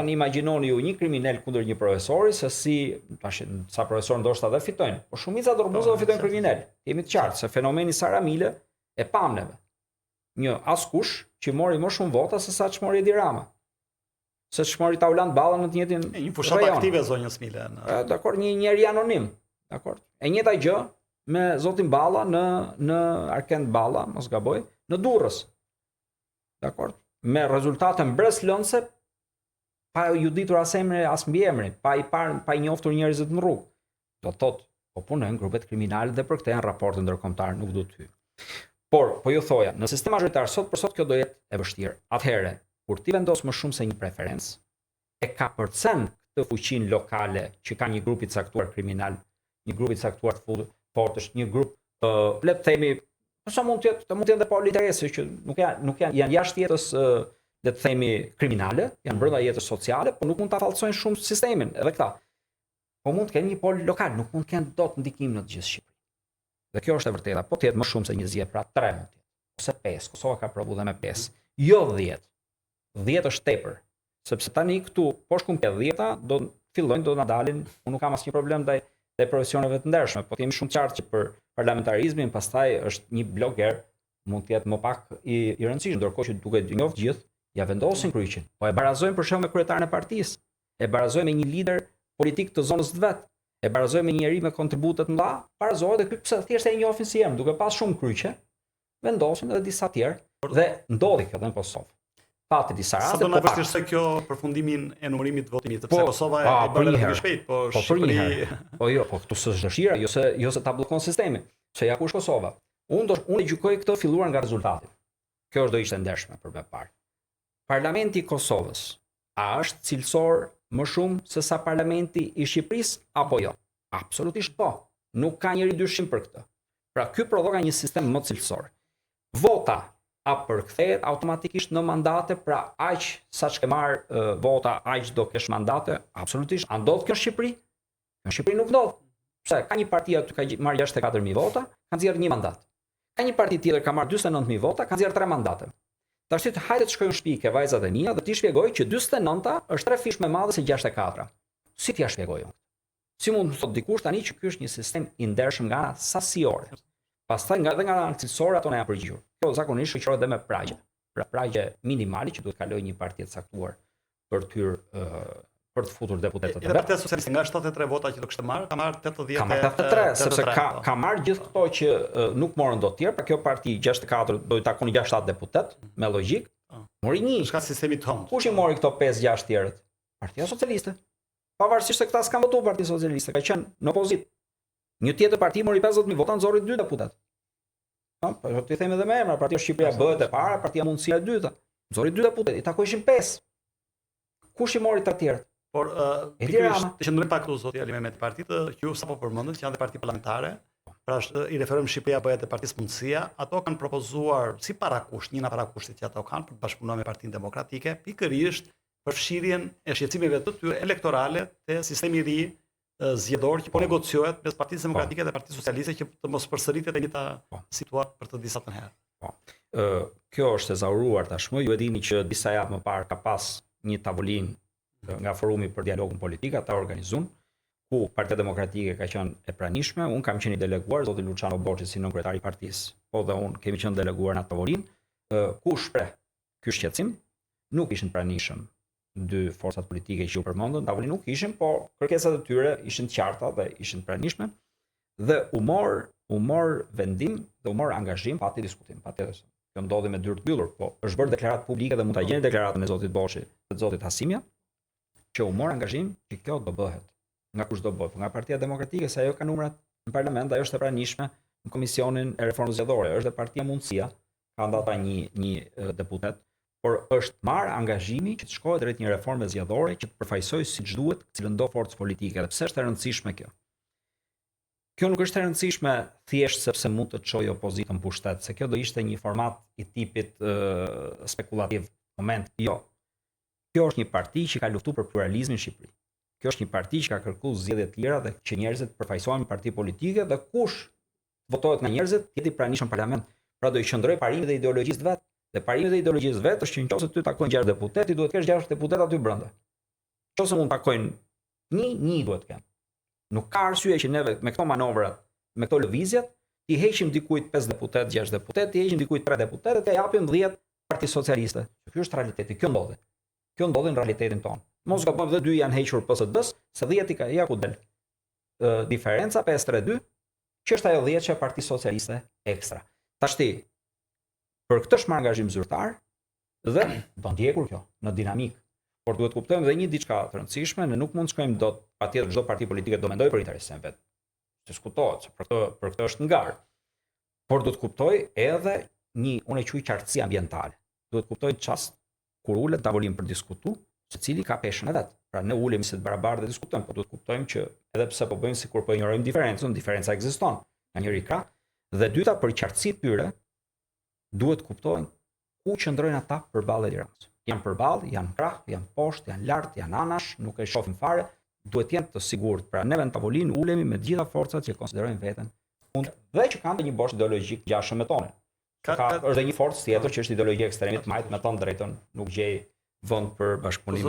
Tani imagjinoni ju një kriminal kundër një profesori, se si tash sa profesor ndoshta dhe fitojnë, por shumica dorëbuzave fitojnë kriminal. Jemi të qartë se fenomeni Saramile e pam neve. Një askush që mori më shumë vota se sa çmori Edi Rama. Se çmori Taulant Balla në të njëjtin një fushat aktive zonjës Mile. Dakor, një njeri anonim. Dakor. E njëjta gjë me zotin Balla në Arkend Balla, mos gaboj, në Durrës. Dakor. Me rezultate mbreslënse, pa ju ditur as emri as mbiemri, pa i njoftur njerëzit në rrugë. Do thotë, po punojnë grupet kriminale dhe për këtë janë raporte ndërkombëtare, nuk do të hyj. Por, po ju thoja, në sistem mazhoritar sot për sot kjo do jetë e vështirë. Atëherë, kur ti vendos më shumë se një preferencë, e ka përcen këtë fuqinë lokale që ka një grup i caktuar kriminal, një grup i caktuar të fortësh, një grup, le të themi, sa mund të jenë dhe pa interese që nuk janë jashtë jetës, le të themi kriminale, janë brenda jetës sociale, por nuk mund ta fallsojnë shumë sistemin, edhe këta. Po mund të kenë një pol lokal, nuk mund të kenë dot ndikim në të gjithë Shqipërinë. Dhe kjo është e vërteta, po të jetë më shumë se 20, pra 3 mund të jetë, ose 5, Kosova ka provu dhe me 5, jo 10. 10 është tepër, sepse tani këtu poshtë kumpe 10-ta do na dalin, unë nuk kam asnjë problem ndaj profesioneve të ndershme, po të jemi shumë qartë që për parlamentarizmin pastaj është një bloger mund të jetë më pak i rëndësishëm, ndërkohë që duke të njohur gjithë ja vendosin kryqin. Po e barazojnë për shembull me kryetaren e partisë, e barazojnë me një lider politik të zonës të vet, e barazojnë me një njerëz me kontribute të mëdha, barazohet dhe pse thjesht e njohin si emër, duke pas shumë kryqe, vendosin edhe disa tjerë dhe ndodhi kjo edhe në Kosovë. Pati disa raste. Sa do na vështirë se kjo përfundimin e numërimit të votimit, sepse Kosova e bën më shpejt, po Shqipëria. Po jo, po këtu s'është dëshira, jo se ta bllokon sistemi. Se ja kush Kosova. Unë e gjykoj këtë filluar nga rezultati. Kjo do ishte ndershme për me parë. Parlamenti i Kosovës a është cilësor më shumë se sa parlamenti i Shqipërisë apo jo? Absolutisht po. Nuk ka njëri dyshim për këtë. Pra ky prodhoka një sistem më cilësor. Vota a përkthehet automatikisht në mandate, pra aq saç ke marr vota, aq do kesh mandate? Absolutisht. A ndodh kjo në Shqipëri? Në Shqipëri nuk ndodh. Pse? Ka një parti aty ka marrë 64.000 vota, ka nxjerrë një mandat. Ka një parti tjetër ka marrë 49.000 vota, ka nxjerrë 3 mandate. Tash hajde të shkojmë në shtëpi ke vajzat e mia dhe ti shpjegoj që 49-ta është 3 fish më e madhe se 64. Si t'ja shpjegoj unë? Si mund të thotë dikush tani që ky është një sistem i ndershëm nga ana sasiore? Pastaj nga ana cilësore ato na janë përgjigjur. Kjo zakonisht shoqërohet dhe me pragje. Pra pragje minimale që duhet kalojë një parti të caktuar për të futur deputetët e vet. Partia Socialiste nga 73 vota që do kishte marrë, ka marrë 80. Ka marrë 83, sepse ka marrë gjithë këto që nuk morën dot tjerë, pra kjo parti 64 do i takoni 6-7 deputet me logjik. Mori një. Shka sistemi të hënd. Kush i mori këto 5-6 tjerët? Partia Socialiste. Pavarësisht se këta s'kan votuar Partia Socialiste, ka qenë në opozitë. Një tjetër parti mori 50.000 vota, nxorri 2 deputet. Po ti them edhe me emra, Partia Shqipëria bëhet e para, Partia Mundësia e dyta. Nxorri 2 deputet, i takojshin 5. Kush i mori të tjerët? Por pikërisht të qëndrojmë pak këtu zoti Ali Mehmet, partitë që ju sapo përmendët, që janë dhe parti parlamentare, pra i referojmë Shqipëria bëhet e Partisë Mundësia, ato kanë propozuar si parakusht, një nga parakushtet që ato kanë për të bashkëpunuar me Partinë Demokratike, pikërisht për fshirjen e shqetësimeve të tyre elektorale te sistemi i ri zgjedhor që po negociohet mes Partisë Demokratike dhe Partisë Socialiste që të mos përsëritet e njëjta situatë për të disa të herë. Po. Kjo është e zauruar tashmë, ju e dini që disa javë më parë ka pas një tavolinë nga Forumi për Dialogun Politik, ata organizuan, ku Partia Demokratike ka qenë e pranishme, unë kam qenë i deleguar, zoti Luciano Borxhi si nën kryetari i partisë, po dhe unë kemi qenë deleguar në atë tavolinë, ku shpreh ky shqetësim, nuk ishin pranishëm dy forcat politike që u përmendën, tavolinë nuk ishin, po kërkesat e tyre ishin të qarta dhe ishin pranishme, dhe u mor vendim dhe u mor angazhim, pati diskutim, patjetër. Kjo ndodhi me dyrë të mbyllur, po është bërë deklaratë publike dhe mund ta gjeni deklaratën e zotit Borxhi dhe të zotit Hasimja, që u mor angazhim që kjo do bëhet. Nga kush do bëhet? Nga Partia Demokratike, se ajo ka numrat në parlament, ajo është e pranishme në Komisionin e Reformës Zgjedhore, është dhe Partia Mundësia, ka ndata një deputet, por është marr angazhimi që të shkohet drejt një reforme zgjedhore që të përfaqësojë siç duhet cilën do forcë politike. Dhe pse është e rëndësishme kjo? Kjo nuk është e rëndësishme thjesht sepse mund të çojë opozitën në pushtet, se kjo do ishte një format i tipit spekulativ. Moment, jo. Kjo është një parti që ka luftuar për pluralizmin në Shqipëri. Kjo është një parti që ka kërkuar zgjedhje të tjera dhe që njerëzit përfaqësohen në parti politike dhe kush votohet nga njerëzit jeti pranishëm në parlament. Pra do i qëndroj parimit dhe ideologjisë vet. Dhe parimit dhe ideologjisë vet është që nëse ty takon 6 deputet, ti duhet të kesh 6 deputet aty brenda. Nëse mund të takojnë një duhet të kenë. Nuk ka arsye që neve me këto manovrat, me këto lëvizjet, ti heqim dikujt 5 deputet, 6 deputet, ti heqim dikujt 3 deputet dhe japim 10 Parti Socialiste. Ky është realiteti, kjo ndodhi. Kjo ndodhi në realitetin tonë. Mos gabojmë dhe 2 janë hequr PSD-s, se 10 i ka ja ku del. Diferenca 5-3-2 që është ajo 10 që e Parti Socialiste ekstra. Tashti, për këtë shmangazhim zyrtar dhe do ndjekur kjo në dinamik. Por duhet kuptojmë dhe një diçka të rëndësishme, ne nuk mund të shkojmë dot patjetër çdo parti politike do mendoj për interesin e vet. Diskutohet se për këtë është ngar. Por do të kuptoj edhe unë e quaj qartësi ambientale. Duhet kuptoj çast kur ulet tavolinë për diskutu, secili ka peshën e vet. Pra ne ulemi si të barabartë dhe diskutojmë, por duhet kuptojmë që edhe pse po bëjmë sikur po ignorojmë diferencën, diferenca ekziston. Nga njëri ka dhe dyta për qartësitë tyre duhet kuptojnë ku qëndrojnë ata përballë Tiranës. Janë përballë, janë krah, janë poshtë, janë lart, janë anash, nuk e shohim fare, duhet jenë të sigurt. Pra neve në tavolinë ulemi me të gjitha forcat që konsiderojnë veten dhe që kanë një bosh ideologjik ngjashëm me tonë. Është dhe një forcë tjetër që është ideologji ekstremit majt me tonë drejtën, nuk gjej vend për bashkëpunim.